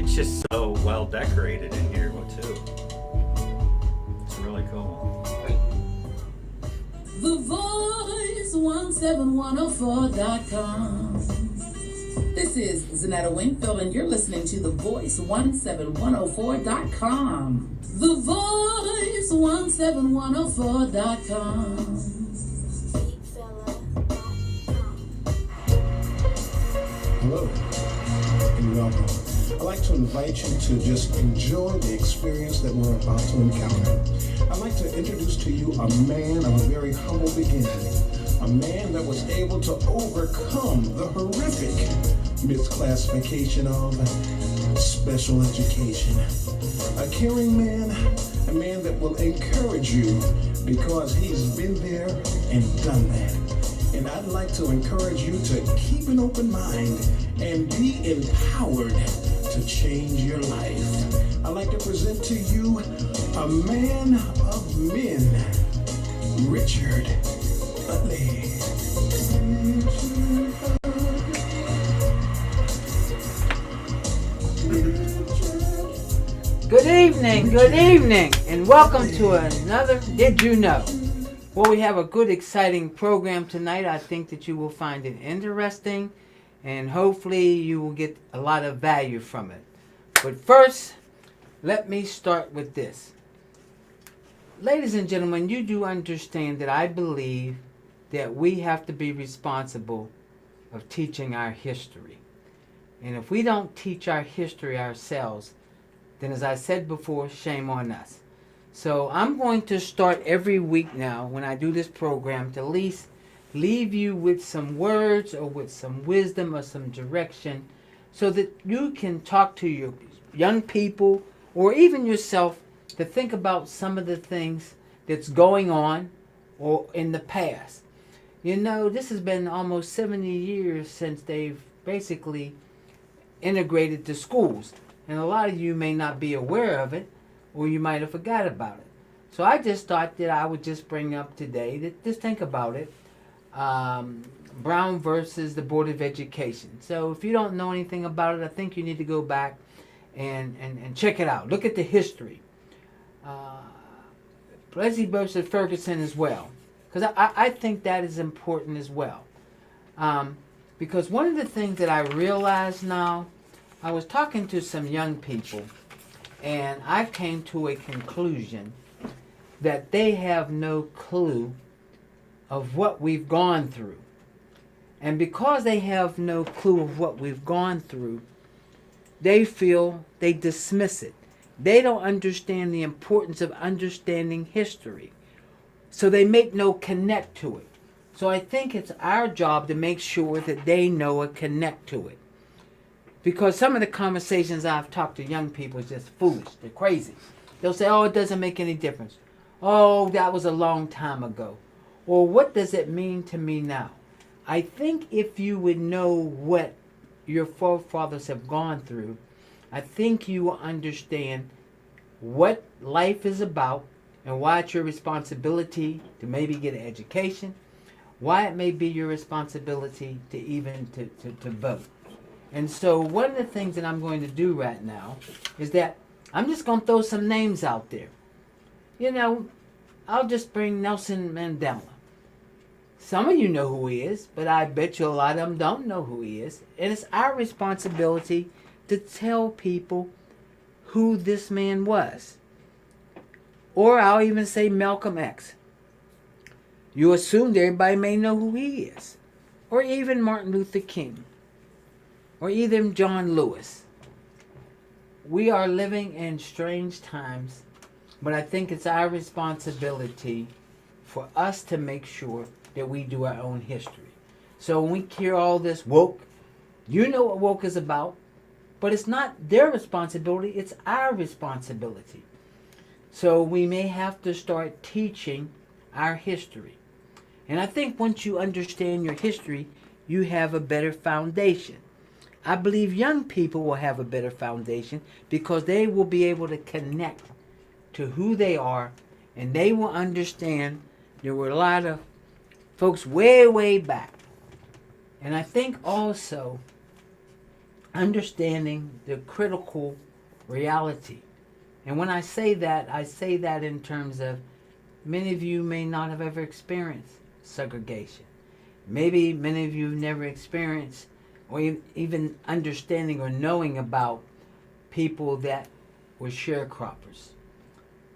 it's just so well decorated in here too. It's really cool. The Voice 17104.com. This is Zanetta Wingfield, and you're listening to The Voice 17104.com. The Voice 17104.com. Hello and welcome. I'd like to invite you to just enjoy the experience that we're about to encounter. I'd like to introduce to you a man of a very humble beginning, a man that was able to overcome the horrific misclassification of special education. A caring man, a man that will encourage you because he's been there and done that. And I'd like to encourage you to keep an open mind and be empowered to change your life. I'd like to present to you a man of men, Richard Utley. Good evening, and welcome to another Did You Know? Well, we have a good, exciting program tonight. I think that you will find it interesting, and hopefully you will get a lot of value from it. But first, let me start with this. Ladies and gentlemen, you do understand that I believe that we have to be responsible of teaching our history. And if we don't teach our history ourselves, then as I said before, shame on us. So I'm going to start every week now when I do this program to at least leave you with some words or with some wisdom or some direction so that you can talk to your young people or even yourself to think about some of the things that's going on or in the past. You know, this has been almost 70 years since they've basically integrated the schools. And a lot of you may not be aware of it, or you might have forgot about it. So I just thought that I would just bring up today, that just think about it, Brown versus the Board of Education. So if you don't know anything about it, I think you need to go back and check it out. Look at the history. Plessy versus Ferguson as well, because I think that is important as well. Because one of the things that I realize now, I was talking to some young people, and I came to a conclusion that they have no clue of what we've gone through. And because they have no clue of what we've gone through, they feel they dismiss it. They don't understand the importance of understanding history. So they make no connect to it. So I think it's our job to make sure that they know a connect to it. Because some of the conversations I've talked to young people is just foolish. They're crazy. They'll say, oh, it doesn't make any difference. Oh, that was a long time ago. Or what does it mean to me now? I think if you would know what your forefathers have gone through, I think you will understand what life is about and why it's your responsibility to maybe get an education, why it may be your responsibility to even to vote. And so one of the things that I'm going to do right now is that I'm just going to throw some names out there. You know, I'll just bring Nelson Mandela. Some of you know who he is, but I bet you a lot of them don't know who he is. And it's our responsibility to tell people who this man was. Or I'll even say Malcolm X. You assumed everybody may know who he is. Or even Martin Luther King. Or even John Lewis. We are living in strange times, but I think it's our responsibility for us to make sure that we do our own history. So when we hear all this woke, you know what woke is about, but it's not their responsibility, it's our responsibility. So we may have to start teaching our history. And I think once you understand your history, you have a better foundation. I believe young people will have a better foundation because they will be able to connect to who they are, and they will understand there were a lot of folks way, way back. And I think also understanding the critical reality. And when I say that in terms of many of you may not have ever experienced segregation. Maybe many of you have never experienced or even understanding or knowing about people that were sharecroppers.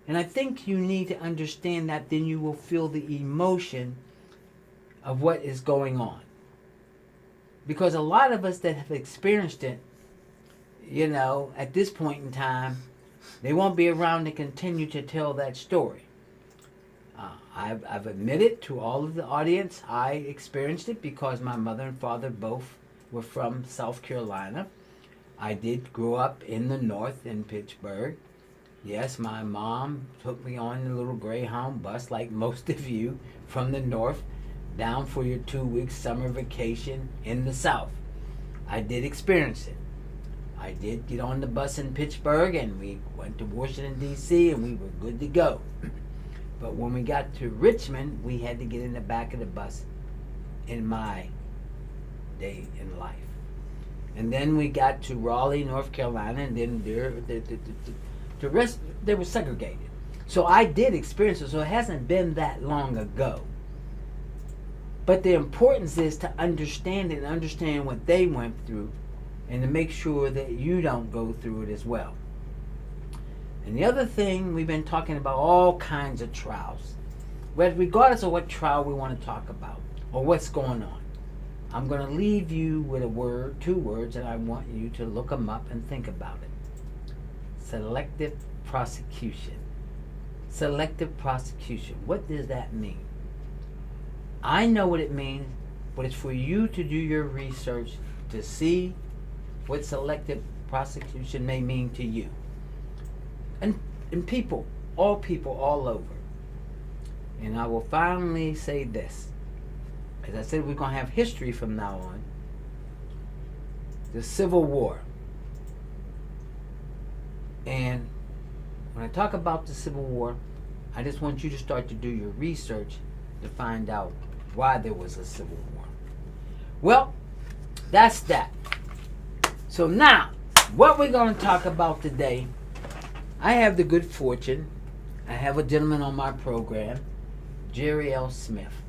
And I think you need to understand that, then you will feel the emotion of what is going on. Because a lot of us that have experienced it, at this point in time, they won't be around to continue to tell that story. I've admitted to all of the audience, I experienced it because my mother and father both were from South Carolina. I did grow up in the north in Pittsburgh. Yes, my mom took me on the little Greyhound bus like most of you from the north down for your 2 week summer vacation in the south. I did experience it. I did get on the bus in Pittsburgh and we went to Washington, D.C. and we were good to go. But when we got to Richmond, we had to get in the back of the bus in my day in life. And then we got to Raleigh, North Carolina, and then the rest, they were segregated. So I did experience it, so it hasn't been that long ago. But the importance is to understand it and understand what they went through and to make sure that you don't go through it as well. And the other thing, we've been talking about all kinds of trials. But regardless of what trial we want to talk about or what's going on, I'm going to leave you with a word, 2 words, and I want you to look them up and think about it. Selective prosecution. Selective prosecution. What does that mean? I know what it means, but it's for you to do your research to see what selective prosecution may mean to you. And people all over. And I will finally say this. As I said, we're going to have history from now on. The Civil War. And when I talk about the Civil War, I just want you to start to do your research to find out why there was a Civil War. Well, that's that. So now, what we're going to talk about today, I have the good fortune, I have a gentleman on my program, Jerry L. Smith.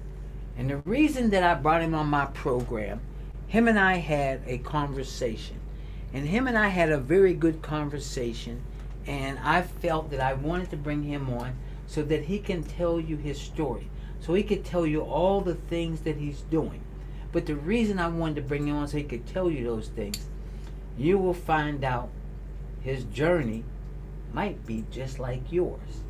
And the reason that I brought him on my program, him and I had a conversation. And him and I had a very good conversation. And I felt that I wanted to bring him on so that he can tell you his story. So he could tell you all the things that he's doing. But the reason I wanted to bring him on so he could tell you those things, you will find out his journey might be just like yours.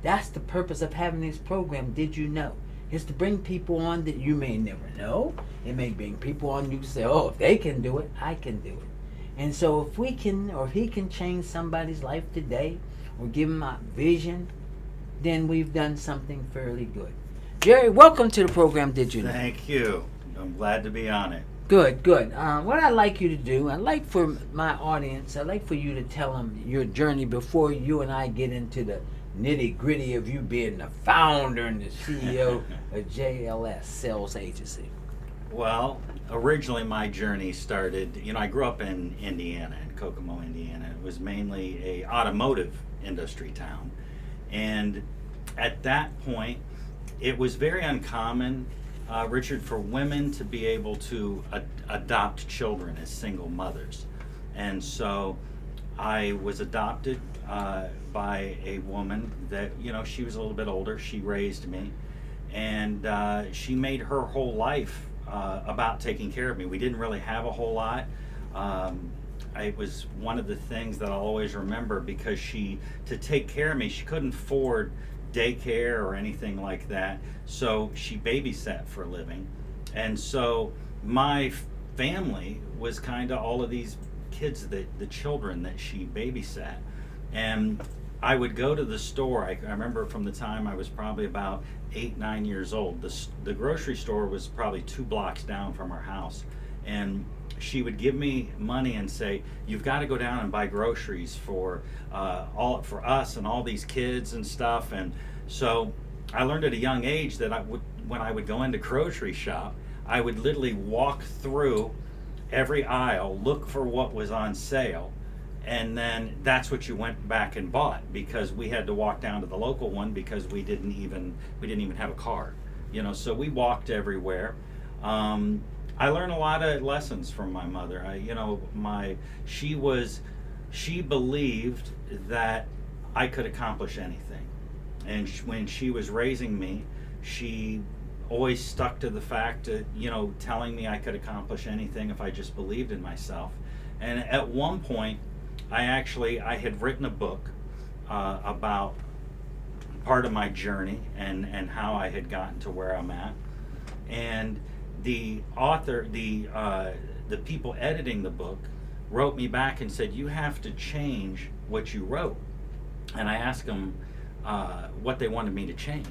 That's the purpose of having this program, did you know? Is to bring people on that you may never know. It may bring people on you say, oh, if they can do it, I can do it. And so if we can, or if he can change somebody's life today, or give them a vision, then we've done something fairly good. Jerry, welcome to the program, did you know? Thank you. I'm glad to be on it. Good, good. What I'd like you to do, I'd like for my audience, I'd like for you to tell them your journey before you and I get into the nitty-gritty of you being the founder and the CEO of JLS Sales Agency. Well, originally my journey started, I grew up in Indiana, in Kokomo, Indiana. It was mainly a automotive industry town. And at that point, it was very uncommon, Richard, for women to be able to adopt children as single mothers. And so I was adopted by a woman that, she was a little bit older. She raised me. And she made her whole life about taking care of me. We didn't really have a whole lot. It was one of the things that I'll always remember, because to take care of me, she couldn't afford daycare or anything like that. So she babysat for a living. And so my family was kind of all of these kids, the children that she babysat. And I would go to the store. I remember from the time I was probably about 8-9 years old. The grocery store was probably 2 blocks down from our house. And she would give me money and say, you've got to go down and buy groceries for us and all these kids and stuff. And so I learned at a young age that when I would go into grocery shop, I would literally walk through every aisle, look for what was on sale, and then that's what you went back and bought, because we had to walk down to the local one because we didn't even have a car, so we walked everywhere. I learned a lot of lessons from my mother. She believed that I could accomplish anything, and when she was raising me, she always stuck to the fact that, telling me I could accomplish anything if I just believed in myself. And at one point, I had written a book about part of my journey and how I had gotten to where I'm at. And the author, the people editing the book, wrote me back and said, you have to change what you wrote. And I asked them what they wanted me to change.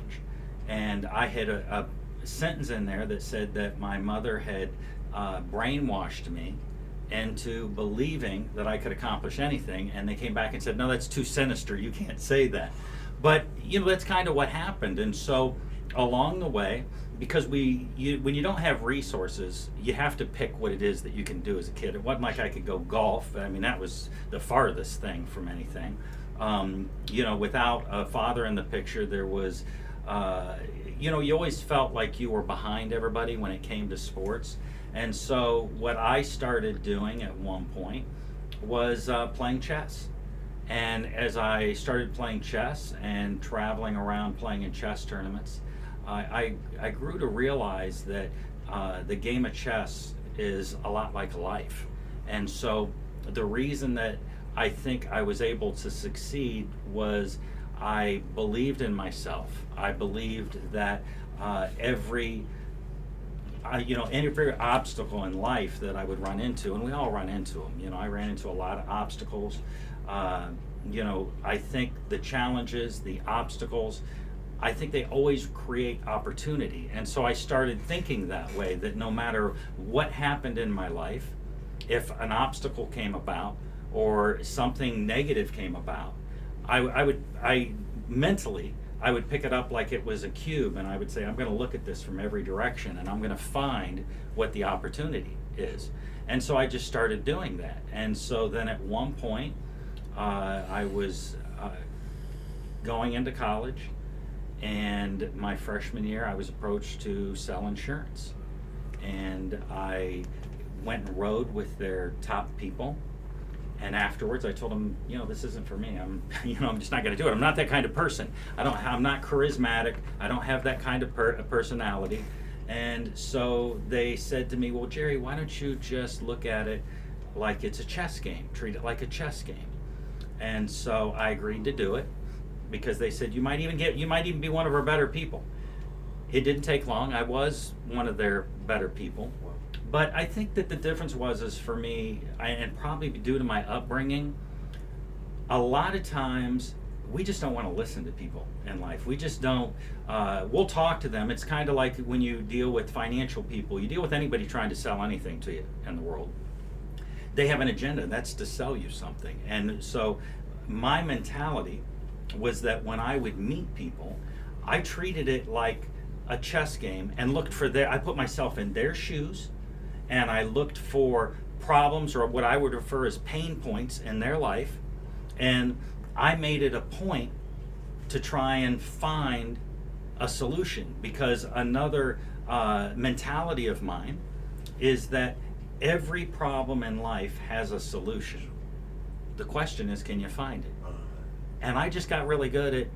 And I had a sentence in there that said that my mother had brainwashed me into believing that I could accomplish anything. And they came back and said, no, that's too sinister. You can't say that. But, that's kind of what happened. And so along the way, because when you don't have resources, you have to pick what it is that you can do as a kid. It wasn't like I could go golf. I mean, that was the farthest thing from anything. Without a father in the picture, there was, you always felt like you were behind everybody when it came to sports. And so what I started doing at one point was playing chess. And as I started playing chess and traveling around playing in chess tournaments, I grew to realize that the game of chess is a lot like life. And so the reason that I think I was able to succeed was I believed in myself. I believed that every obstacle in life that I would run into, and we all run into them. I ran into a lot of obstacles. I think the challenges, the obstacles, I think they always create opportunity. And so I started thinking that way, that no matter what happened in my life, if an obstacle came about or something negative came about, I would pick it up like it was a cube, and I would say, I'm going to look at this from every direction, and I'm going to find what the opportunity is. And so I just started doing that. And so then at one point, I was going into college, and my freshman year, I was approached to sell insurance. And I went and rode with their top people. And afterwards, I told them, this isn't for me. I'm just not going to do it. I'm not that kind of person. I'm not charismatic. I don't have that kind of personality. And so they said to me, well, Jerry, why don't you just look at it like it's a chess game? Treat it like a chess game. And so I agreed to do it, because they said, you might even be one of our better people. It didn't take long. I was one of their better people. But I think that the difference is for me, and probably due to my upbringing, a lot of times we just don't want to listen to people in life. We just don't. We'll talk to them. It's kind of like when you deal with financial people. You deal with anybody trying to sell anything to you in the world. They have an agenda. That's to sell you something. And so my mentality was that when I would meet people, I treated it like a chess game and looked for I put myself in their shoes, and I looked for problems, or what I would refer as pain points in their life, and I made it a point to try and find a solution, because another mentality of mine is that every problem in life has a solution. The question is, can you find it? And I just got really good at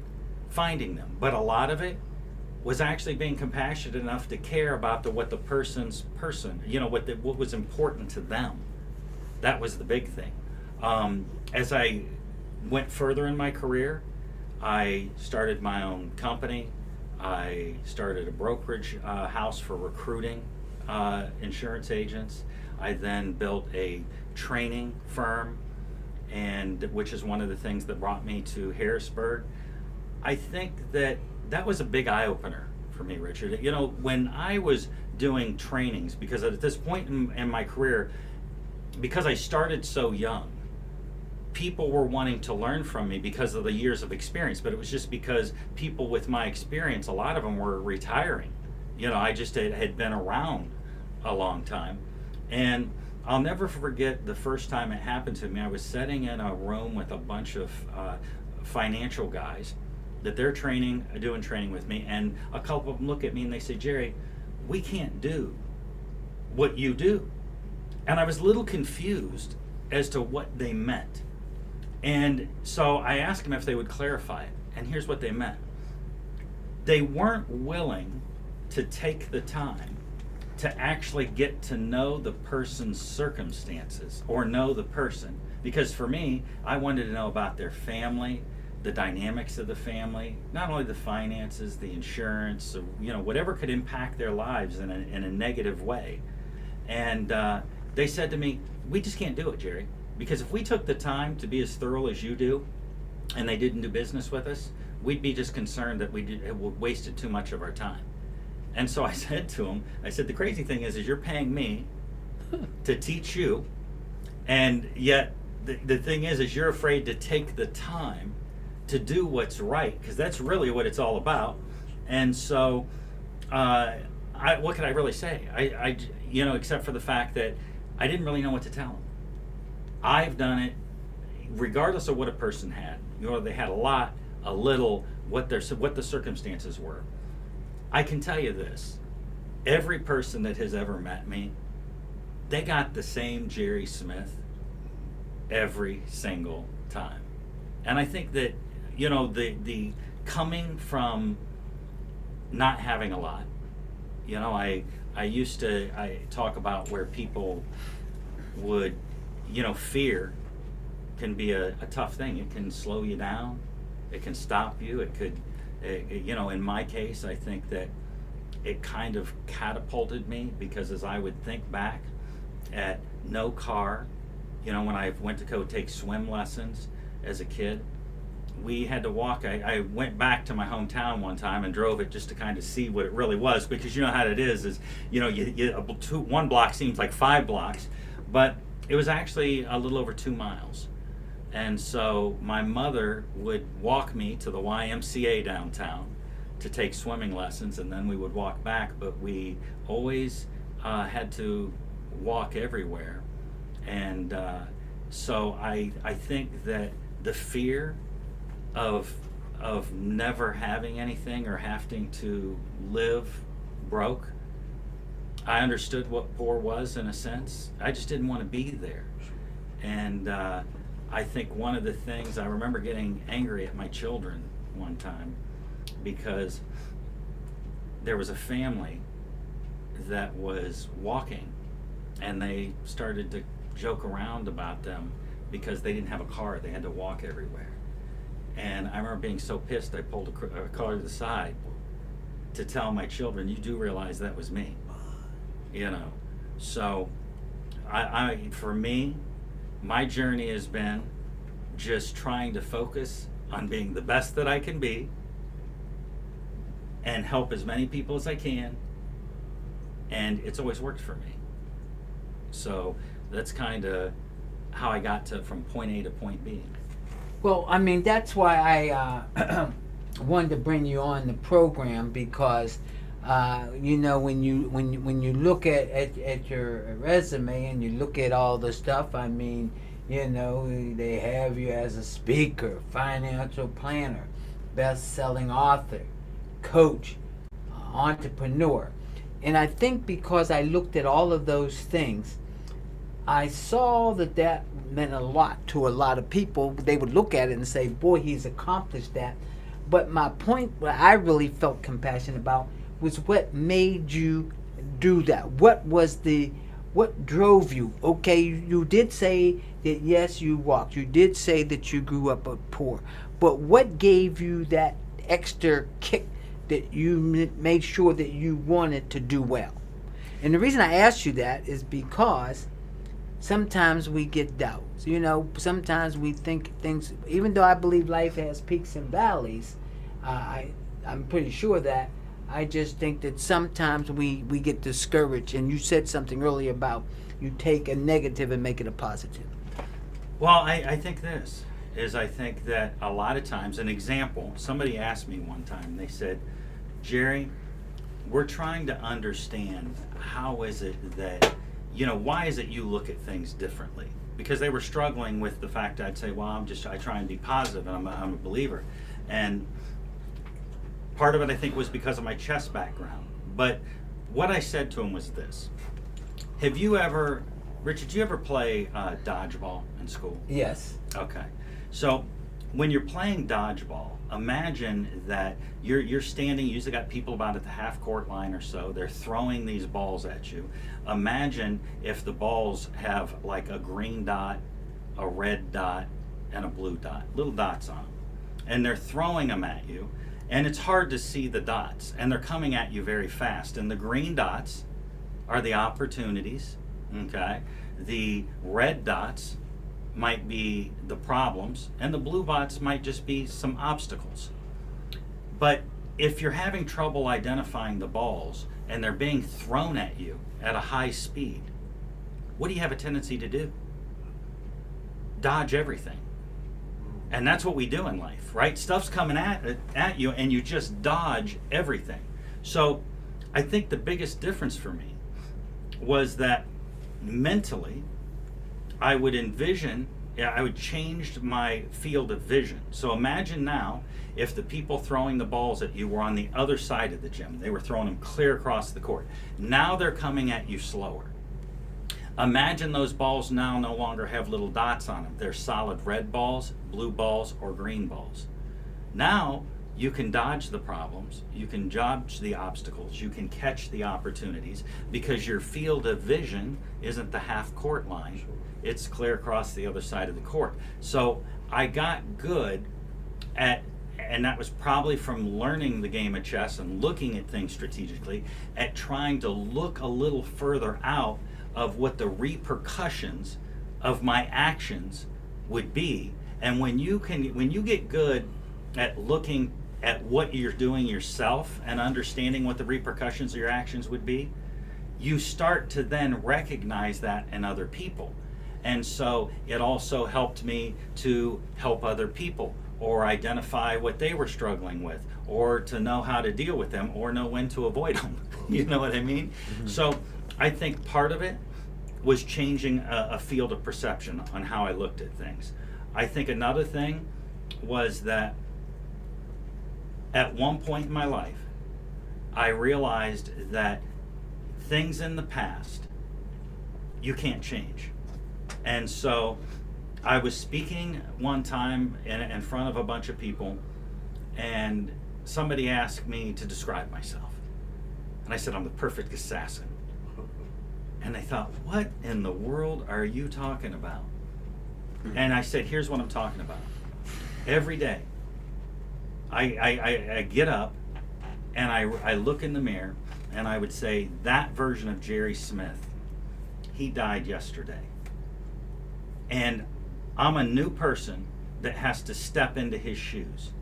finding them, but a lot of it was actually being compassionate enough to care about what the person's what was important to them. That was the big thing. As I went further in my career, I started my own company. I started a brokerage house for recruiting insurance agents. I then built a training firm, and which is one of the things that brought me to Harrisburg. I think that was a big eye-opener for me, Richard. When I was doing trainings, because at this point in my career, because I started so young, people were wanting to learn from me because of the years of experience, but it was just because people with my experience, a lot of them were retiring. I just had been around a long time. And I'll never forget the first time it happened to me. I was sitting in a room with a bunch of financial guys that they're doing training with me, and a couple of them look at me and they say, Jerry, we can't do what you do. And I was a little confused as to what they meant. And so I asked them if they would clarify it, and here's what they meant. They weren't willing to take the time to actually get to know the person's circumstances or know the person. Because for me, I wanted to know about their family, the dynamics of the family, not only the finances, the insurance, whatever could impact their lives in a negative way. And they said to me, we just can't do it, Jerry. Because if we took the time to be as thorough as you do, and they didn't do business with us, we'd be just concerned that we wasted too much of our time. And so I said to him, the crazy thing is you're paying me to teach you, and yet the thing is you're afraid to take the time to do what's right, because that's really what it's all about. And so, what could I really say? I except for the fact that I didn't really know what to tell them. I've done it, regardless of what a person had. They had a lot, a little, what the circumstances were. I can tell you this: every person that has ever met me, they got the same Jerry Smith every single time. And I think that the coming from not having a lot, I talk about where people would, fear can be a tough thing. It can slow you down. It can stop you. It could, in my case, I think that it kind of catapulted me, because as I would think back at no car, when I went to go take swim lessons as a kid, we had to walk. I went back to my hometown one time and drove it just to kind of see what it really was, because you know how it is one block seems like 5 blocks, but it was actually a little over 2 miles. And so my mother would walk me to the YMCA downtown to take swimming lessons, and then we would walk back, but we always had to walk everywhere. And so I think that the fear of never having anything or having to live broke, I understood what poor was in a sense. I just didn't want to be there. And I think one of the things, I remember getting angry at my children one time because there was a family that was walking, and they started to joke around about them because they didn't have a car. They had to walk everywhere. And I remember being so pissed, I pulled a car to the side to tell my children, you do realize that was me. So for me, my journey has been just trying to focus on being the best that I can be and help as many people as I can. And it's always worked for me. So that's kind of how I got from point A to point B. Well, I mean, that's why I wanted to bring you on the program, because when you look at your resume and you look at all the stuff, I mean, they have you as a speaker, financial planner, best-selling author, coach, entrepreneur. And I think because I looked at all of those things, I saw that meant a lot to a lot of people. They would look at it and say, boy, he's accomplished that. But my point, what I really felt compassion about, was what made you do that. What drove you? Okay, you did say that, yes, you walked. You did say that you grew up poor. But what gave you that extra kick that you made sure that you wanted to do well? And the reason I asked you that is because sometimes we get doubts. Sometimes we think things, even though I believe life has peaks and valleys, I'm pretty sure that I just think that sometimes we get discouraged. And you said something earlier about you take a negative and make it a positive. Well, I think I think that a lot of times, an example, somebody asked me one time, they said, Jerry, we're trying to understand how is it that why is it you look at things differently? Because they were struggling with the fact I'd say, well, I try and be positive, and I'm a believer. And part of it, I think, was because of my chess background. But what I said to him was this. Have you ever, Richard, did you ever play dodgeball in school? Yes. Okay. So when you're playing dodgeball, imagine that you're standing, you usually got people about at the half court line or so, they're throwing these balls at you. Imagine if the balls have like a green dot, a red dot, and a blue dot, little dots on them. And they're throwing them at you, and it's hard to see the dots, and they're coming at you very fast. And the green dots are the opportunities, okay? The red dots might be the problems, and the blue dots might just be some obstacles. But if you're having trouble identifying the balls and they're being thrown at you at a high speed, what do you have a tendency to do? Dodge everything. And that's what we do in life, right? Stuff's coming at you, and you just dodge everything. So I think the biggest difference for me was that mentally, I would change my field of vision. So imagine now if the people throwing the balls at you were on the other side of the gym. They were throwing them clear across the court. Now they're coming at you slower. Imagine those balls now no longer have little dots on them. They're solid red balls, blue balls, or green balls. Now you can dodge the problems, you can dodge the obstacles, you can catch the opportunities, because your field of vision isn't the half court line. It's clear across the other side of the court. So I got good at, and that was probably from learning the game of chess and looking at things strategically, at trying to look a little further out of what the repercussions of my actions would be. And when you get good at looking at what you're doing yourself and understanding what the repercussions of your actions would be, you start to then recognize that in other people. And so it also helped me to help other people, or identify what they were struggling with, or to know how to deal with them, or know when to avoid them. You know what I mean? Mm-hmm. So I think part of it was changing a field of perception on how I looked at things. I think another thing was that at one point in my life, I realized that things in the past you can't change. And so I was speaking one time in front of a bunch of people, and somebody asked me to describe myself. And I said, I'm the perfect assassin. And they thought, what in the world are you talking about? And I said, here's what I'm talking about. Every day, I get up and I look in the mirror, and I would say, that version of Jerry Smith, he died yesterday. And I'm a new person that has to step into his shoes.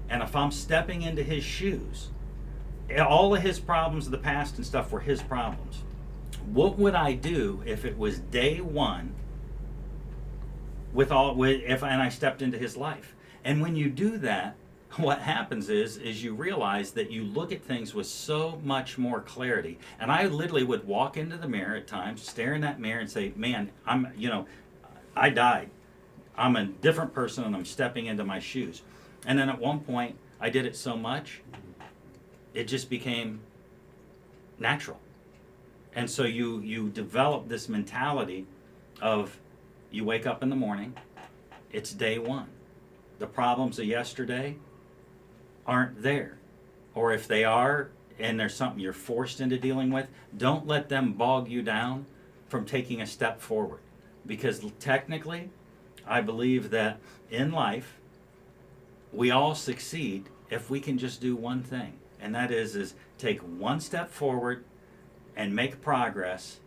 And if I'm stepping into his shoes, all of his problems of the past and stuff were his problems. What would I do if it was day one and I stepped into his life? And when you do that, what happens is you realize that you look at things with so much more clarity. And I literally would walk into the mirror at times, stare in that mirror and say, man, I died. I'm a different person, and I'm stepping into my shoes. And then at one point, I did it so much, it just became natural. And so you develop this mentality of, you wake up in the morning, it's day one. The problems of yesterday aren't there. Or if they are, and there's something you're forced into dealing with, don't let them bog you down from taking a step forward. Because technically, I believe that in life, we all succeed if we can just do one thing. And that is take one step forward and make progress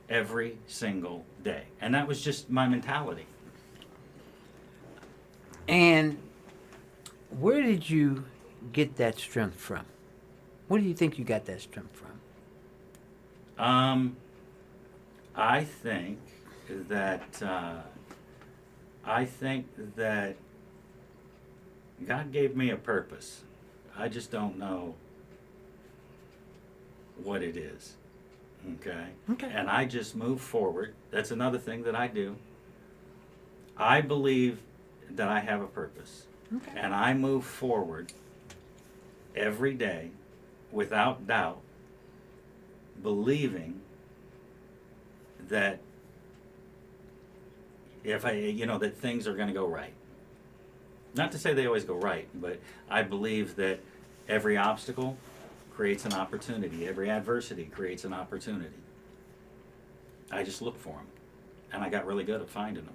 every single day. And that was just my mentality. And where did you get that strength from? Where do you think you got that strength from? I think that God gave me a purpose. I just don't know what it is. Okay? Okay. And I just move forward. That's another thing that I do. I believe that I have a purpose. Okay. And I move forward every day without doubt, believing that that things are going to go right. Not to say they always go right, but I believe that every obstacle creates an opportunity. Every adversity creates an opportunity. I just look for them, and I got really good at finding them.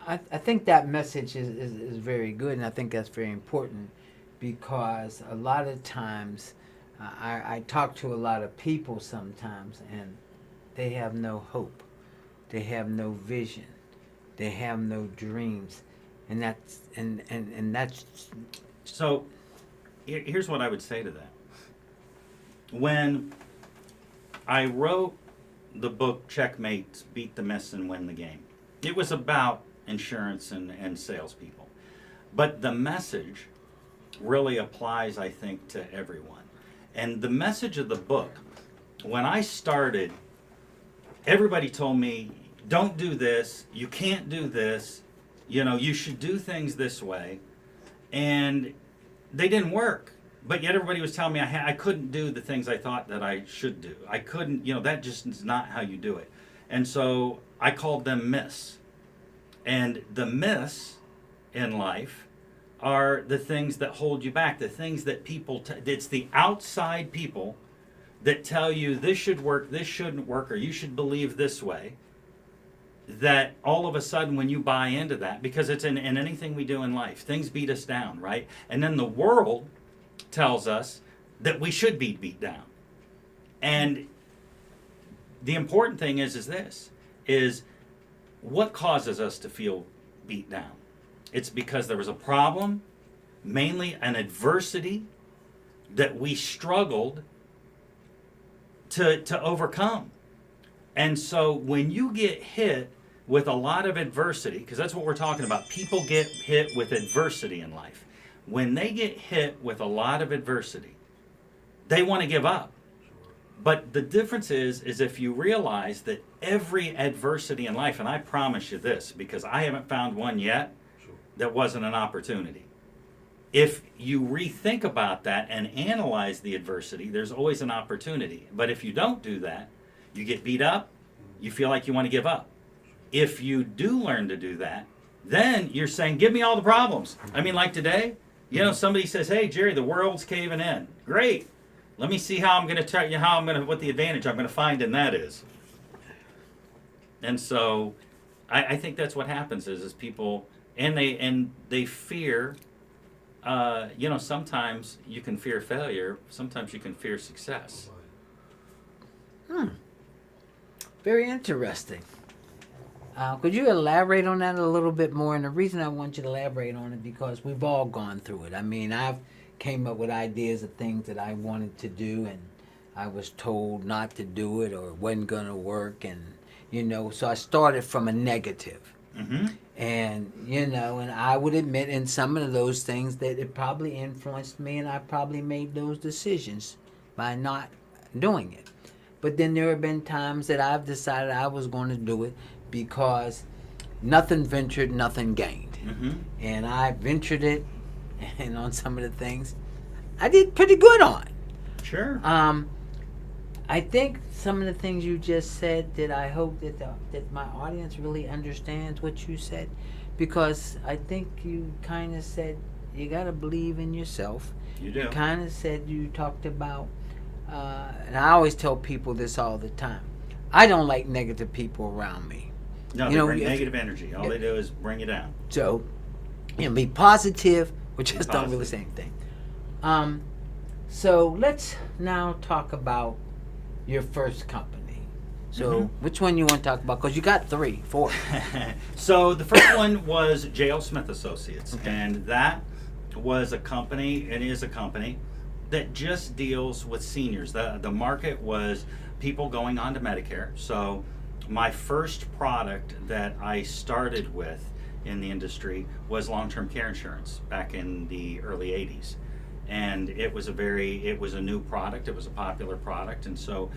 I think that message is very good, and I think that's very important, because a lot of times I talk to a lot of people sometimes, and they have no hope, they have no vision, they have no dreams, and that's So here's what I would say to that. When I wrote the book Checkmate, Beat the Miss and Win the Game, it was about insurance and salespeople. But the message really applies, I think, to everyone. And the message of the book, when I started, everybody told me, don't do this, you can't do this, you should do things this way. And they didn't work. But yet everybody was telling me I couldn't do the things I thought that I should do. I couldn't, that just is not how you do it. And so I called them myths. And the myths in life are the things that hold you back, the things that people, it's the outside people that tell you this should work, this shouldn't work, or you should believe this way, that all of a sudden when you buy into that, because it's in anything we do in life, things beat us down, right? And then the world tells us that we should be beat down. And the important thing is what causes us to feel beat down? It's because there was a problem, mainly an adversity that we struggled to overcome. And so when you get hit with a lot of adversity, because that's what we're talking about, people get hit with adversity in life. When they get hit with a lot of adversity, they want to give up. But the difference is if you realize that every adversity in life, and I promise you this, because I haven't found one yet that wasn't an opportunity. If you rethink about that and analyze the adversity, there's always an opportunity. But if you don't do that, you get beat up, you feel like you want to give up. If you do learn to do that, then you're saying, give me all the problems. I mean, like today, somebody says, hey, Jerry, the world's caving in. Great. Let me see how I'm going to tell you what the advantage I'm going to find in that is. And so I think that's what happens is people, and they fear, sometimes you can fear failure, sometimes you can fear success. very interesting. Could you elaborate on that a little bit more? And the reason I want you to elaborate on it because we've all gone through it. I mean, I've came up with ideas of things that I wanted to do, and I was told not to do it or it wasn't going to work, and so I started from a negative. Mm-hmm. And and I would admit in some of those things that it probably influenced me, and I probably made those decisions by not doing it. But then there have been times that I've decided I was going to do it because nothing ventured, nothing gained. Mm-hmm. And I ventured it, and on some of the things I did pretty good on. Sure. I think some of the things you just said, that I hope that my audience really understands what you said, because I think you kind of said you got to believe in yourself. You do. You kind of said, you talked about, and I always tell people this all the time, I don't like negative people around me. No, they bring negative energy. All they do is bring you down. So, be positive, which just don't really say anything. So let's now talk about your first company. So which one you want to talk about? Because you got 4. So the first one was J.L. Smith Associates, and that was a company, and is a company, that just deals with seniors. The market was people going on to Medicare. So my first product that I started with in the industry was long-term care insurance back in the early 80s. and it was a new product, it was a popular product, and so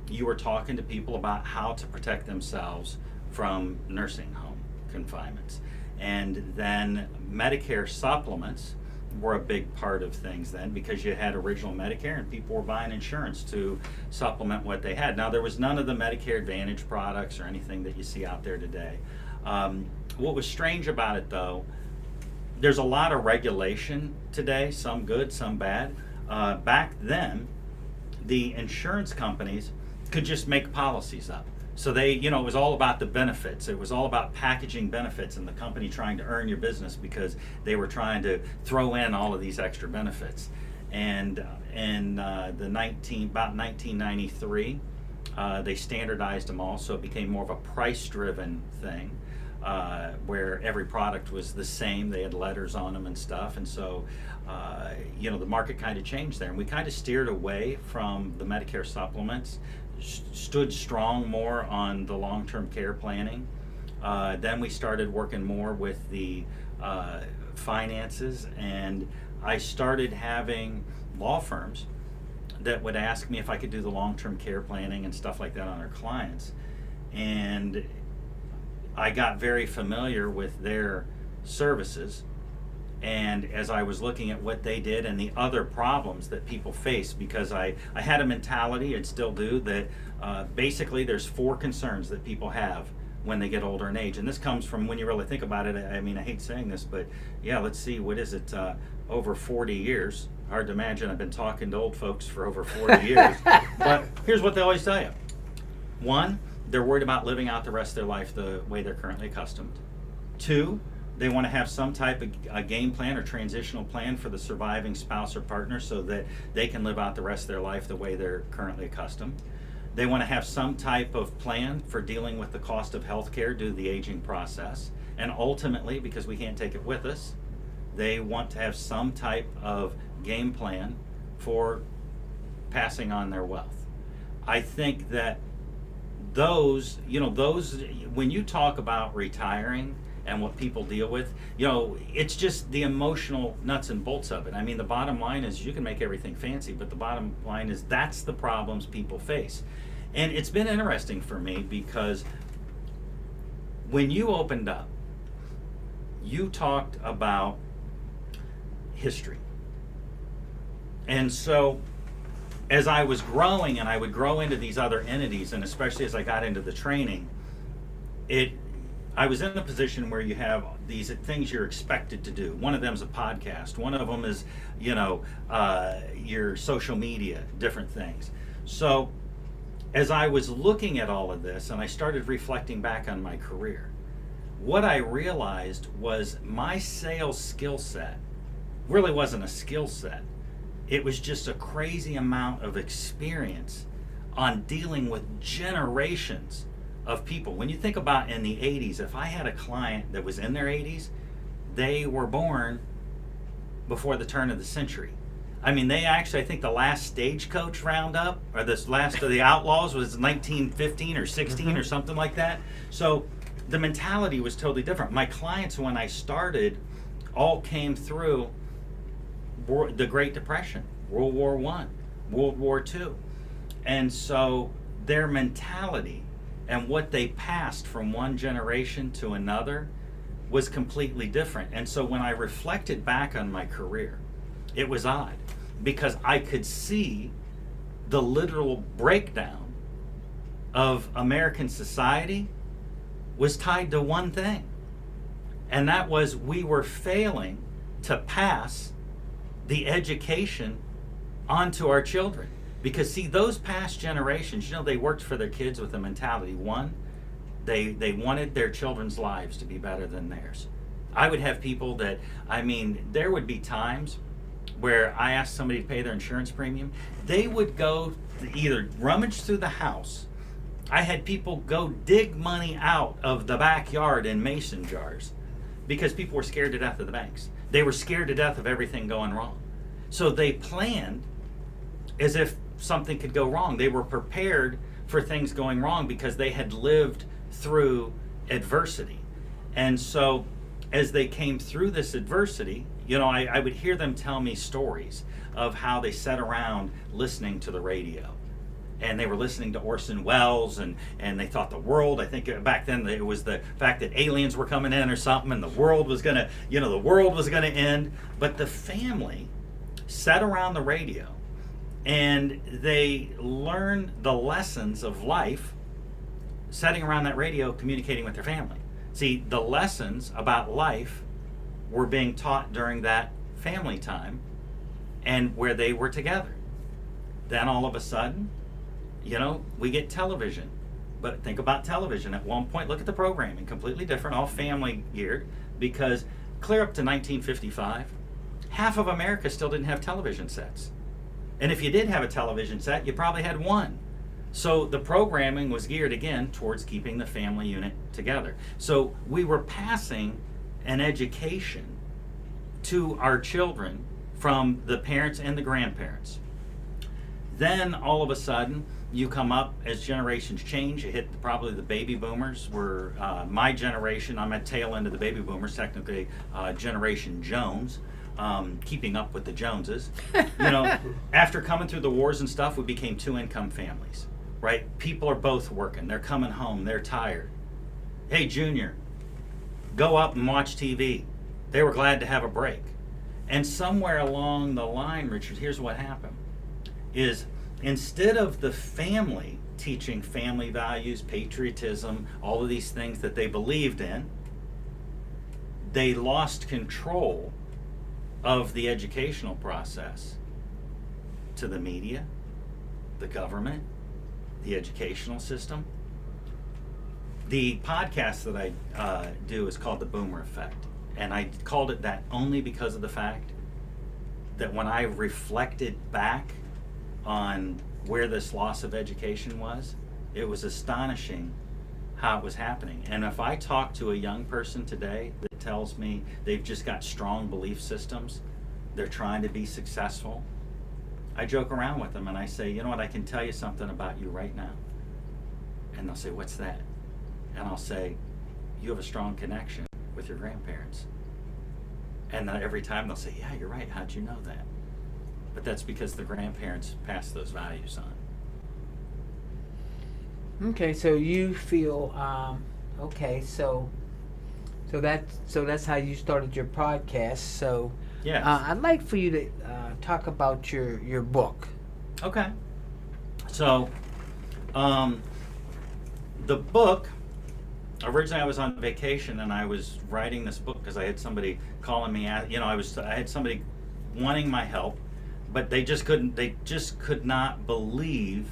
you were talking to people about how to protect themselves from nursing home confinements. And then Medicare supplements were a big part of things then, because you had original Medicare and people were buying insurance to supplement what they had. Now, there was none of the Medicare Advantage products or anything that you see out there today. What was strange about it, though, there's a lot of regulation today, some good, some bad. Back then, the insurance companies could just make policies up. So they, it was all about the benefits. It was all about packaging benefits and the company trying to earn your business because they were trying to throw in all of these extra benefits. And in about 1993, they standardized them all, so it became more of a price-driven thing, where every product was the same. They had letters on them and stuff, and so the market kind of changed there, and we kind of steered away from the Medicare supplements, stood strong more on the long-term care planning. Then we started working more with the finances, and I started having law firms that would ask me if I could do the long-term care planning and stuff like that on their clients. And I got very familiar with their services, and as I was looking at what they did and the other problems that people face, because I had a mentality, and still do, that basically there's 4 concerns that people have when they get older in age. And this comes from, when you really think about it, I mean, I hate saying this, but yeah, let's see, what is it, over 40 years. Hard to imagine I've been talking to old folks for over 40 years. But here's what they always tell you. 1, they're worried about living out the rest of their life the way they're currently accustomed. 2, they want to have some type of a game plan or transitional plan for the surviving spouse or partner so that they can live out the rest of their life the way they're currently accustomed. They want to have some type of plan for dealing with the cost of health care due to the aging process. And ultimately, because we can't take it with us, they want to have some type of game plan for passing on their wealth. I think that those, when you talk about retiring and what people deal with, it's just the emotional nuts and bolts of it. I mean, the bottom line is you can make everything fancy, but the bottom line is that's the problems people face. And it's been interesting for me because when you opened up, you talked about history. And so as I was growing, and I would grow into these other entities, and especially as I got into the training, I was in a position where you have these things you're expected to do. One of them is a podcast. One of them is, your social media, different things. So as I was looking at all of this and I started reflecting back on my career, what I realized was my sales skill set really wasn't a skill set. It was just a crazy amount of experience on dealing with generations of people. When you think about in the 80s, if I had a client that was in their 80s, they were born before the turn of the century. I mean, they actually, I think the last Stagecoach roundup, or this last of the Outlaws, was 1915 or 16 or something like that. So the mentality was totally different. My clients, when I started, all came through the Great Depression, World War I, World War II. And so their mentality and what they passed from one generation to another was completely different. And so when I reflected back on my career, it was odd because I could see the literal breakdown of American society was tied to one thing. And that was we were failing to pass the education onto our children. Because see, those past generations, they worked for their kids with a mentality. 1, they wanted their children's lives to be better than theirs. I would have people that, there would be times where I asked somebody to pay their insurance premium. They would go either rummage through the house. I had people go dig money out of the backyard in mason jars because people were scared to death of the banks. They were scared to death of everything going wrong. So they planned as if something could go wrong. They were prepared for things going wrong because they had lived through adversity. And so as they came through this adversity, I would hear them tell me stories of how they sat around listening to the radio. And they were listening to Orson Welles, and they thought the world, I think back then it was the fact that aliens were coming in or something, and the world was gonna end. But the family sat around the radio, and they learned the lessons of life sitting around that radio, communicating with their family. See, the lessons about life were being taught during that family time and where they were together. Then all of a sudden, we get television. But think about television. At one point, look at the programming, completely different, all family geared, because clear up to 1955, half of America still didn't have television sets. And if you did have a television set, you probably had one. So the programming was geared again towards keeping the family unit together. So we were passing an education to our children from the parents and the grandparents. Then all of a sudden, you come up as generations change. You hit probably the baby boomers. Were my generation. I'm at tail end of the baby boomers, technically Generation Jones, keeping up with the Joneses. After coming through the wars and stuff, we became two-income families, right? People are both working. They're coming home. They're tired. Hey, Junior, go up and watch TV. They were glad to have a break. And somewhere along the line, Richard, here's what happened, is instead of the family teaching family values, patriotism, all of these things that they believed in, they lost control of the educational process to the media, the government, the educational system. The podcast that I do is called The Boomer Effect. And I called it that only because of the fact that when I reflected back on where this loss of education was, it was astonishing how it was happening. And if I talk to a young person today that tells me they've just got strong belief systems, they're trying to be successful, I joke around with them and I say, you know what, I can tell you something about you right now. And they'll say, what's that? And I'll say, you have a strong connection with your grandparents. And every time they'll say, yeah, you're right, how'd you know that? But that's because the grandparents passed those values on. Okay, so you feel so that's how you started your podcast. So Yes. I'd like for you to talk about your book. Okay. So, the book, originally I was on vacation and I was writing this book because I had somebody calling me I had somebody wanting my help, but they just could not believe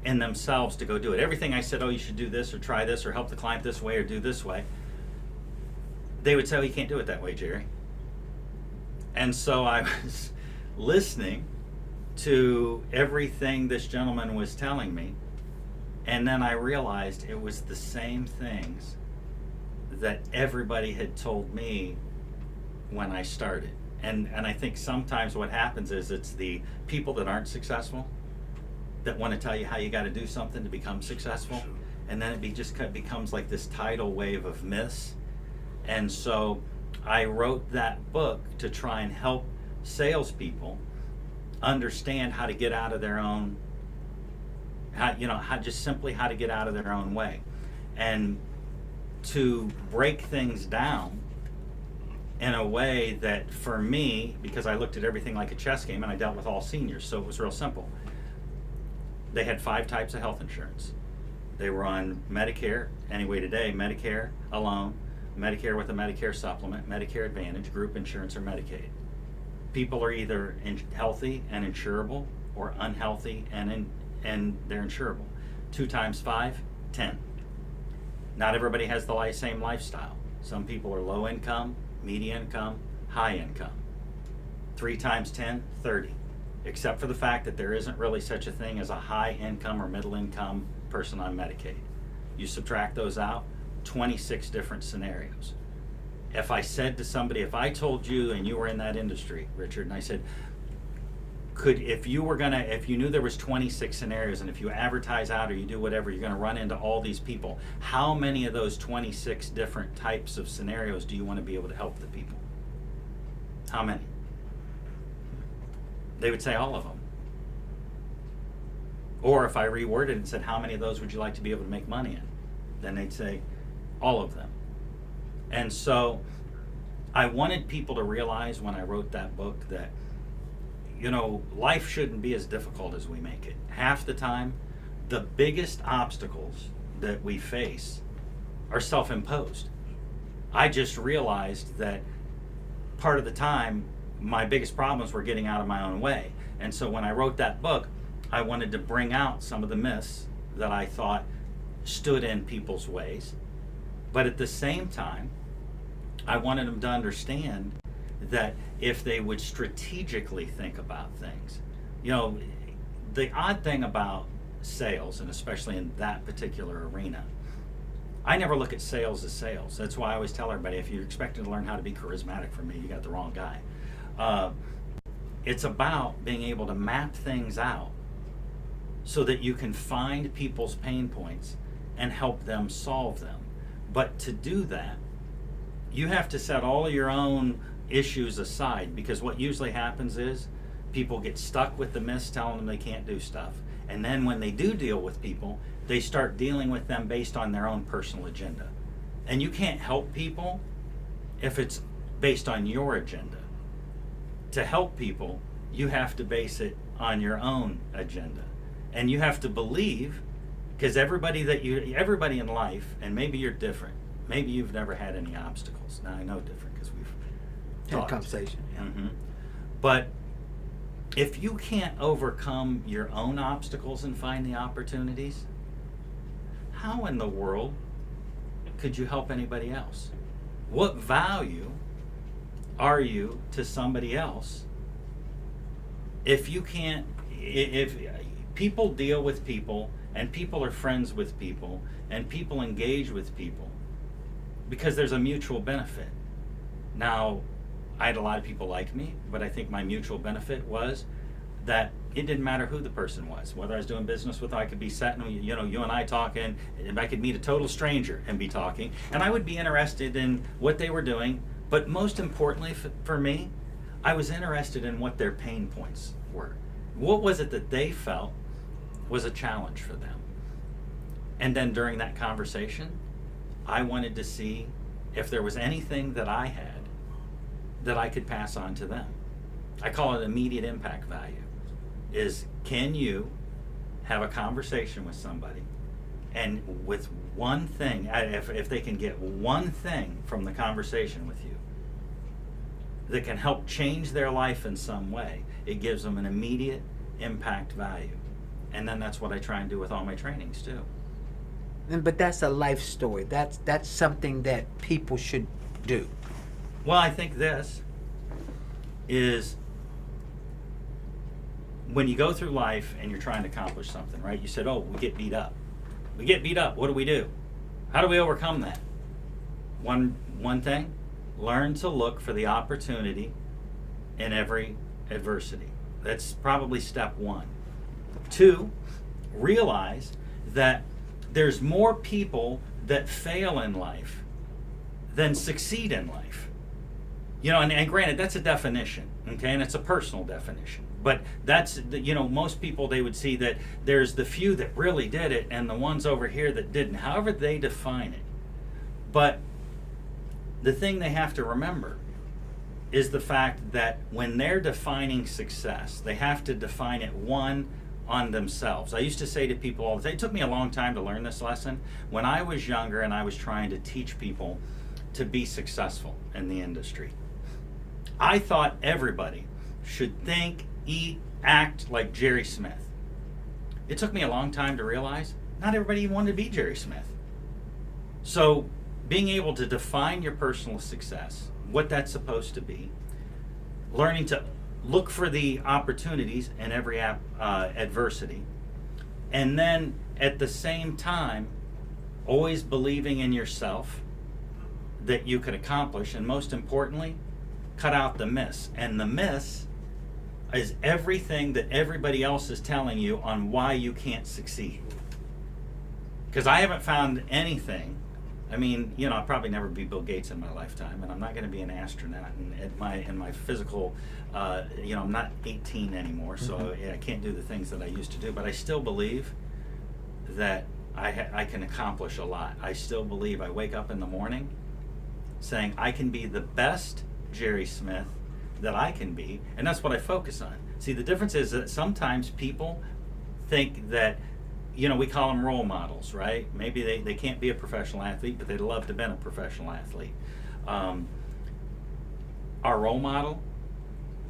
in themselves to go do it. Everything I said, oh, you should do this or try this or help the client this way or do this way, they would say, oh, you can't do it that way, Jerry. And so I was listening to everything this gentleman was telling me, and then I realized it was the same things that everybody had told me when I started. And I think sometimes what happens is it's the people that aren't successful that want to tell you how you got to do something to become successful, and then it just becomes like this tidal wave of myths. And so I wrote that book to try and help salespeople understand how to get out of their own, how to get out of their own way, and to break things down in a way that, for me, because I looked at everything like a chess game and I dealt with all seniors, so it was real simple. They had 5 types of health insurance. They were on Medicare, anyway today, Medicare alone, Medicare with a Medicare supplement, Medicare Advantage, group insurance, or Medicaid. People are either healthy and insurable, or unhealthy and they're insurable. 2 times 5, 10. Not everybody has the same lifestyle. Some people are low income, medium income, high income. 3 times 10, 30. Except for the fact that there isn't really such a thing as a high income or middle income person on Medicaid. You subtract those out, 26 different scenarios. If I said to somebody, if I told you, and you were in that industry, Richard, and I said, if you knew there was 26 scenarios, and if you advertise out or you do whatever, you're going to run into all these people, how many of those 26 different types of scenarios do you want to be able to help the people? How many? They would say all of them. Or if I reworded it and said, how many of those would you like to be able to make money in? Then they'd say, all of them. And so I wanted people to realize when I wrote that book that, life shouldn't be as difficult as we make it. Half the time, the biggest obstacles that we face are self-imposed. I just realized that part of the time, my biggest problems were getting out of my own way. And so when I wrote that book, I wanted to bring out some of the myths that I thought stood in people's ways. But at the same time, I wanted them to understand that if they would strategically think about things, the odd thing about sales, and especially in that particular arena, I never look at sales as sales. That's why I always tell everybody, if you're expecting to learn how to be charismatic from me, you got the wrong guy. It's about being able to map things out so that you can find people's pain points and help them solve them. But to do that, you have to set all of your own issues aside, because what usually happens is people get stuck with the myths telling them they can't do stuff. And then when they do deal with people, they start dealing with them based on their own personal agenda. And you can't help people if it's based on your agenda. To help people, you have to base it on your own agenda. And you have to believe, because everybody in life, and maybe you're different, maybe you've never had any obstacles. Now I know different because we've Had a talked. conversation. Yeah. Mm-hmm. But if you can't overcome your own obstacles and find the opportunities, how in the world could you help anybody else? What value are you to somebody else if you can't, if people deal with people and people are friends with people and people engage with people because there's a mutual benefit. Now, I had a lot of people like me, but I think my mutual benefit was that it didn't matter who the person was. Whether I was doing business with, I could be sitting, you and I talking, and I could meet a total stranger and be talking, and I would be interested in what they were doing. But most importantly for me, I was interested in what their pain points were. What was it that they felt was a challenge for them? And then during that conversation, I wanted to see if there was anything that I had that I could pass on to them. I call it immediate impact value. Is, can you have a conversation with somebody, and with one thing, if they can get one thing from the conversation with you that can help change their life in some way, it gives them an immediate impact value. And then that's what I try and do with all my trainings too. But that's a life story. That's something that people should do. Well, I think this is, when you go through life and you're trying to accomplish something, right? You said, oh, we get beat up. We get beat up. What do we do? How do we overcome that? One thing, learn to look for the opportunity in every adversity. That's probably step one. 2, realize that there's more people that fail in life than succeed in life. And granted, that's a definition, okay? And it's a personal definition. But that's, most people, they would see that there's the few that really did it and the ones over here that didn't, however they define it. But the thing they have to remember is the fact that when they're defining success, they have to define it, one, on themselves. I used to say to people all the time, it took me a long time to learn this lesson. When I was younger and I was trying to teach people to be successful in the industry, I thought everybody should think, eat, act like Jerry Smith. It took me a long time to realize not everybody wanted to be Jerry Smith. So being able to define your personal success, what that's supposed to be, learning to look for the opportunities in every adversity, and then at the same time always believing in yourself that you could accomplish, and most importantly, cut out the myths. And the myths is everything that everybody else is telling you on why you can't succeed. Because I haven't found anything I mean, you know, I'll probably never be Bill Gates in my lifetime, and I'm not going to be an astronaut. And in my physical, you know, I'm not 18 anymore, so I can't do the things that I used to do. But I still believe that I can accomplish a lot. I still believe I wake up in the morning saying I can be the best Jerry Smith that I can be, and that's what I focus on. See, the difference is that sometimes people think that, you know, we call them role models, right? Maybe they can't be a professional athlete, but they'd love to have been a professional athlete. Our role model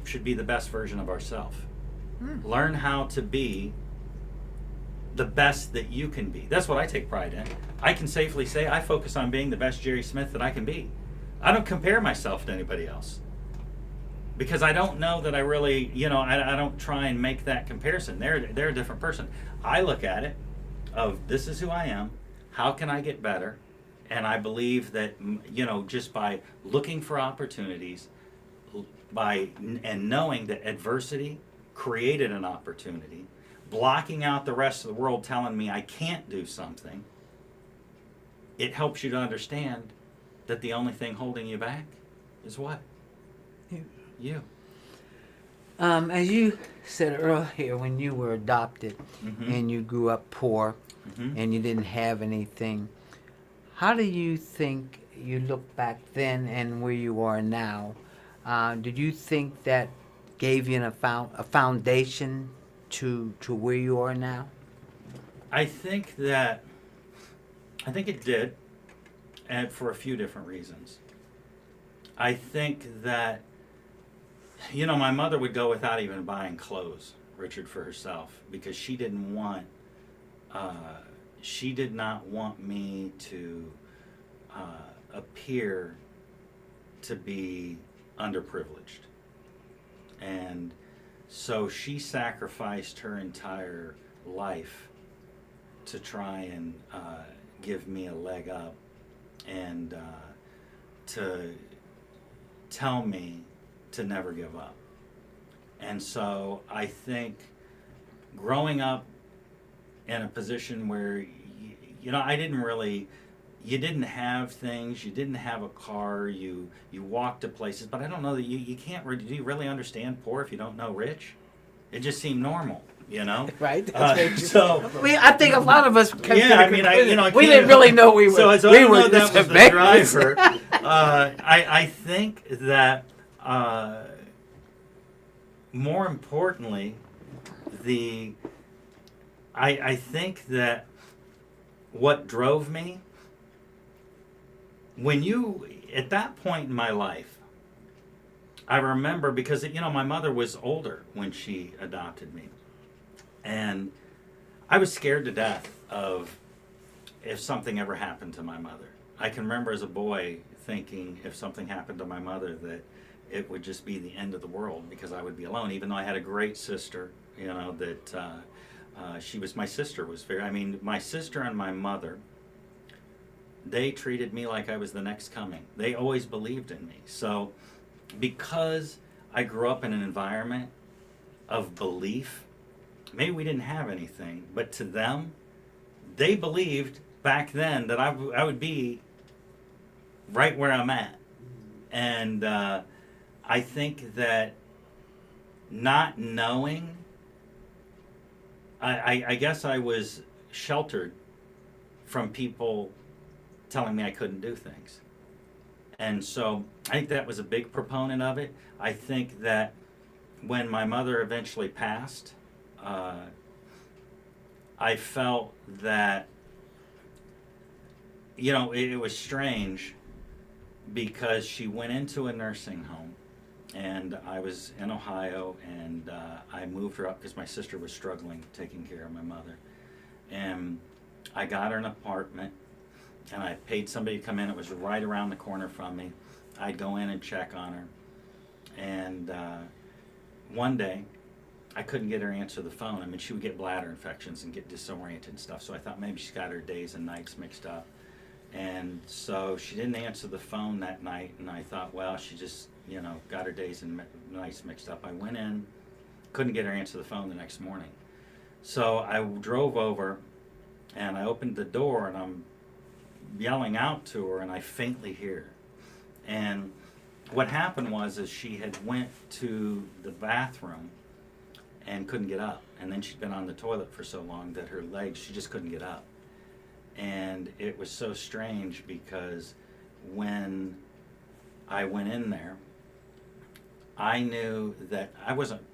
should be the best version of ourselves. Learn how to be the best that you can be. That's what I take pride in. I can safely say I focus on being the best Jerry Smith that I can be. I don't compare myself to anybody else, because I don't know that I really, you know, I don't try and make that comparison. They're a different person. I look at it of, this is who I am, how can I get better? And I believe that, you know, just by looking for opportunities, and knowing that adversity created an opportunity, blocking out the rest of the world telling me I can't do something, it helps you to understand that the only thing holding you back is what? You. As you said earlier, when you were adopted and you grew up poor and you didn't have anything, how do you think you look back then and where you are now? Did you think that gave you a foundation to where you are now? I think it did, and for a few different reasons. I think that, you know, my mother would go without even buying clothes, Richard, for herself, because she did not want me to appear to be underprivileged. And so she sacrificed her entire life to try and give me a leg up, and to tell me to never give up. And so I think growing up in a position where, you know, you didn't have things, you didn't have a car, you walked to places, but I don't know that you can't, do you really understand poor if you don't know rich? It just seemed normal, you know? Right. That's So I think a lot of us. yeah, I mean, we didn't really know we were. So I we don't were know that was the advanced. driver. I think that more importantly, I think that what drove me, at that point in my life, I remember, because, you know, my mother was older when she adopted me, and I was scared to death of if something ever happened to my mother. I can remember as a boy thinking if something happened to my mother that it would just be the end of the world, because I would be alone, even though I had a great sister, you know, that my sister was my sister and my mother, they treated me like I was the next coming. They always believed in me. So because I grew up in an environment of belief, maybe we didn't have anything, but to them, they believed back then that I would be right where I'm at. And I think that not knowing, I guess I was sheltered from people telling me I couldn't do things. And so I think that was a big proponent of it. I think that when my mother eventually passed, I felt that, you know, it was strange, because she went into a nursing home, and I was in Ohio, and I moved her up because my sister was struggling taking care of my mother. And I got her an apartment, and I paid somebody to come in. It was right around the corner from me. I'd go in and check on her. And one day, I couldn't get her to answer the phone. I mean, she would get bladder infections and get disoriented and stuff, so I thought maybe she's got her days and nights mixed up. And so she didn't answer the phone that night, and I thought, well, she just, you know, got her days and nights mixed up. I went in, couldn't get her to answer the phone the next morning. So I drove over, and I opened the door, and I'm yelling out to her, and I faintly hear her. And what happened was is she had went to the bathroom and couldn't get up. And then she'd been on the toilet for so long that her legs, she just couldn't get up. And it was so strange because when I went in there, I knew that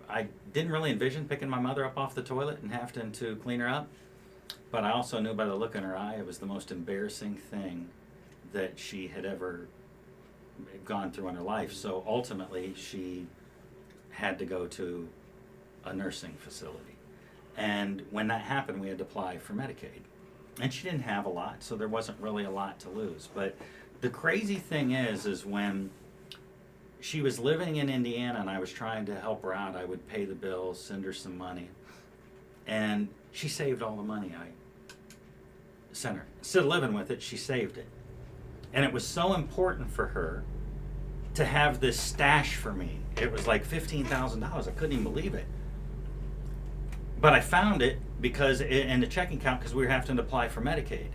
I didn't really envision picking my mother up off the toilet and having to clean her up. But I also knew by the look in her eye, it was the most embarrassing thing that she had ever gone through in her life. So ultimately, she had to go to a nursing facility. And when that happened, we had to apply for Medicaid. And she didn't have a lot, so there wasn't really a lot to lose. But the crazy thing is when she was living in Indiana and I was trying to help her out, I would pay the bills, send her some money. And she saved all the money I sent her. Instead of living with it, she saved it. And it was so important for her to have this stash for me. It was like $15,000. I couldn't even believe it. But I found it because in the checking account because we were having to apply for Medicaid.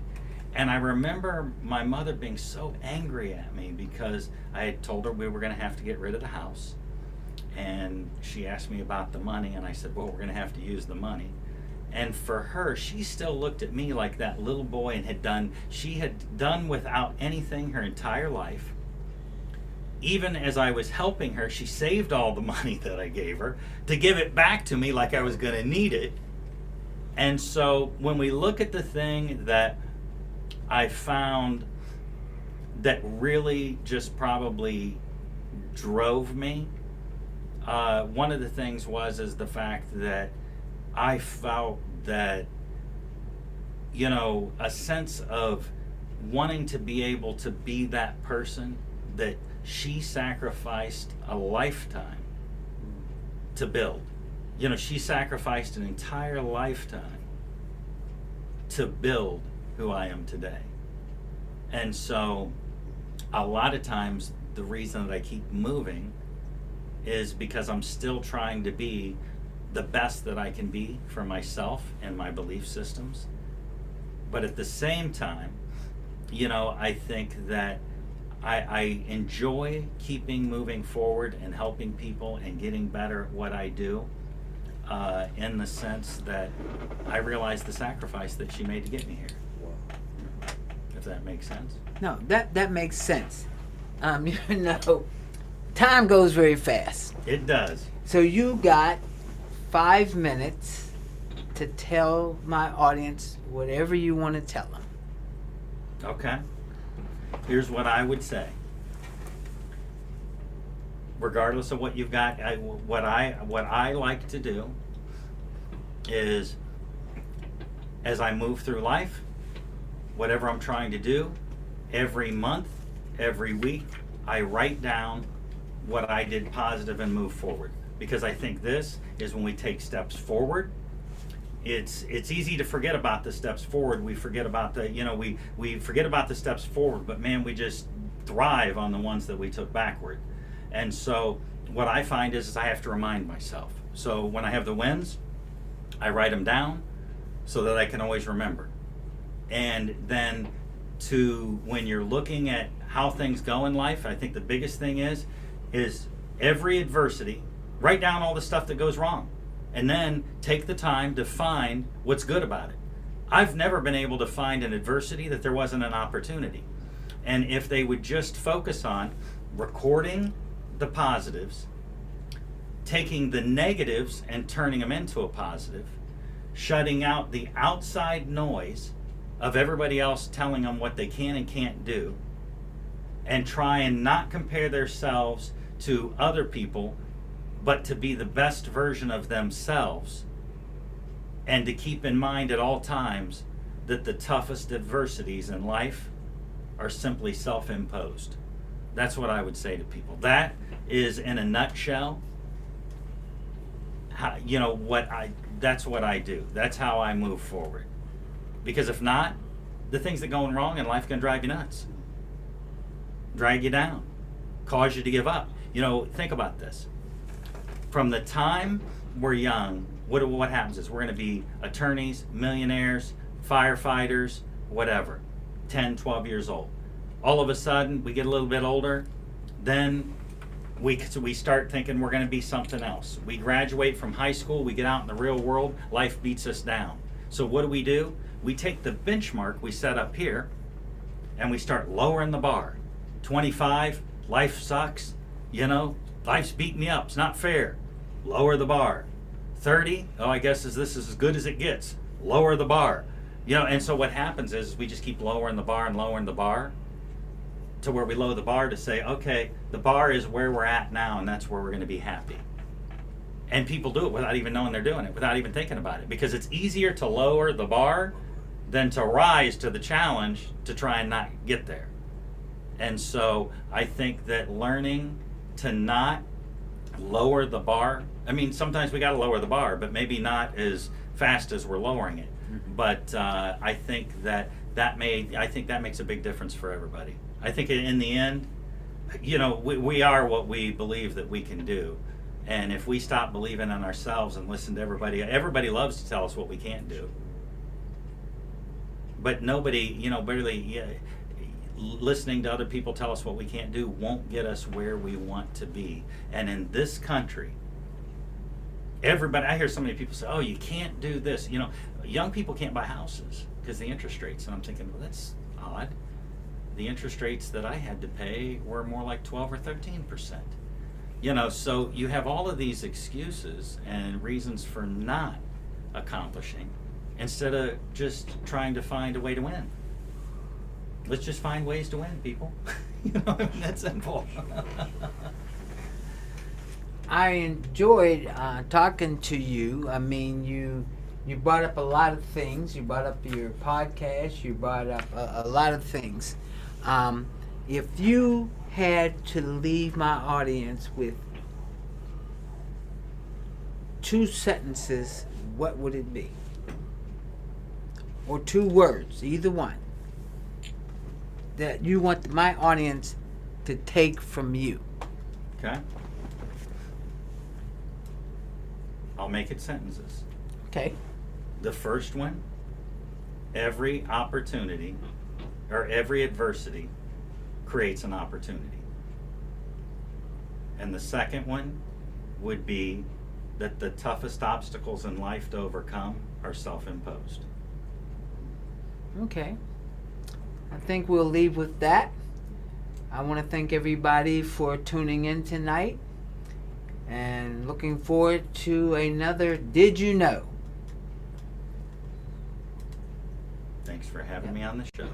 And I remember my mother being so angry at me because I had told her we were going to have to get rid of the house. And she asked me about the money, and I said, well, we're going to have to use the money. And for her, she still looked at me like that little boy and she had done without anything her entire life. Even as I was helping her, she saved all the money that I gave her to give it back to me like I was going to need it. And so when we look at the thing that I found that really just probably drove me, one of the things is the fact that I felt that, a sense of wanting to be able to be that person that she sacrificed a lifetime to build. She sacrificed an entire lifetime to build who I am today. And so a lot of times the reason that I keep moving is because I'm still trying to be the best that I can be for myself and my belief systems. But at the same time, I think that I enjoy keeping moving forward and helping people and getting better at what I do, in the sense that I realize the sacrifice that she made to get me here. If that makes sense. No, that makes sense. Time goes very fast. It does. So you got 5 minutes to tell my audience whatever you want to tell them. Okay. Here's what I would say. Regardless of what you've got, what I like to do is, as I move through life, whatever I'm trying to do, every month, every week, I write down what I did positive and move forward. Because I think this is when we take steps forward. It's easy to forget about the steps forward. We forget about we forget about the steps forward, but man, we just thrive on the ones that we took backward. And so what I find is I have to remind myself. So when I have the wins, I write them down so that I can always remember. And then when you're looking at how things go in life, I think the biggest thing is every adversity, write down all the stuff that goes wrong. And then take the time to find what's good about it. I've never been able to find an adversity that there wasn't an opportunity. And if they would just focus on recording the positives, taking the negatives and turning them into a positive, shutting out the outside noise of everybody else telling them what they can and can't do, and try and not compare themselves to other people, but to be the best version of themselves, and to keep in mind at all times that the toughest adversities in life are simply self-imposed. That's what I would say to people. That is, in a nutshell, that's what I do. That's how I move forward. Because if not, the things that are going wrong in life can drive you nuts, drag you down, cause you to give up. Think about this. From the time we're young, what happens is we're going to be attorneys, millionaires, firefighters, whatever. 10, 12 years old. All of a sudden, we get a little bit older, then we start thinking we're going to be something else. We graduate from high school, we get out in the real world, life beats us down. So what do? We take the benchmark we set up here, and we start lowering the bar. 25, life sucks, life's beating me up, it's not fair. Lower the bar. 30, I guess this is as good as it gets. Lower the bar. And so what happens is we just keep lowering the bar and lowering the bar to where we lower the bar to say, okay, the bar is where we're at now, and that's where we're going to be happy. And people do it without even knowing they're doing it, without even thinking about it, because it's easier to lower the bar than to rise to the challenge to try and not get there. And so I think that learning to not lower the bar, sometimes we got to lower the bar, but maybe not as fast as we're lowering it. But I think that makes a big difference for everybody. I think in the end, we are what we believe that we can do. And if we stop believing in ourselves and listen to everybody loves to tell us what we can't do. But nobody, listening to other people tell us what we can't do won't get us where we want to be. And in this country, I hear so many people say, oh, you can't do this. Young people can't buy houses because the interest rates. And I'm thinking, well, that's odd. The interest rates that I had to pay were more like 12 or 13%. So you have all of these excuses and reasons for not accomplishing instead of just trying to find a way to win. Let's just find ways to win, people. That's simple. I enjoyed talking to you. You brought up a lot of things. You brought up your podcast. You brought up a lot of things. If you had to leave my audience with 2 sentences, what would it be? Or 2 words, either one, that you want my audience to take from you. Okay. I'll make it sentences. Okay. The first one, every opportunity or every adversity creates an opportunity. And the second one would be that the toughest obstacles in life to overcome are self-imposed. Okay. I think we'll leave with that. I want to thank everybody for tuning in tonight and looking forward to another Did You Know? Thanks for having me on the show.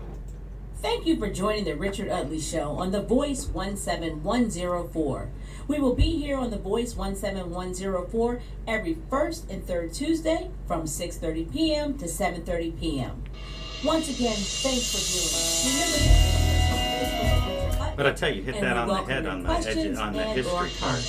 Thank you for joining the Richard Utley Show on The Voice 17104. We will be here on The Voice 17104 every first and third Tuesday from 6:30 p.m. to 7:30 p.m. Once again, thanks for viewing. But I tell you, hit that on the head on the history part.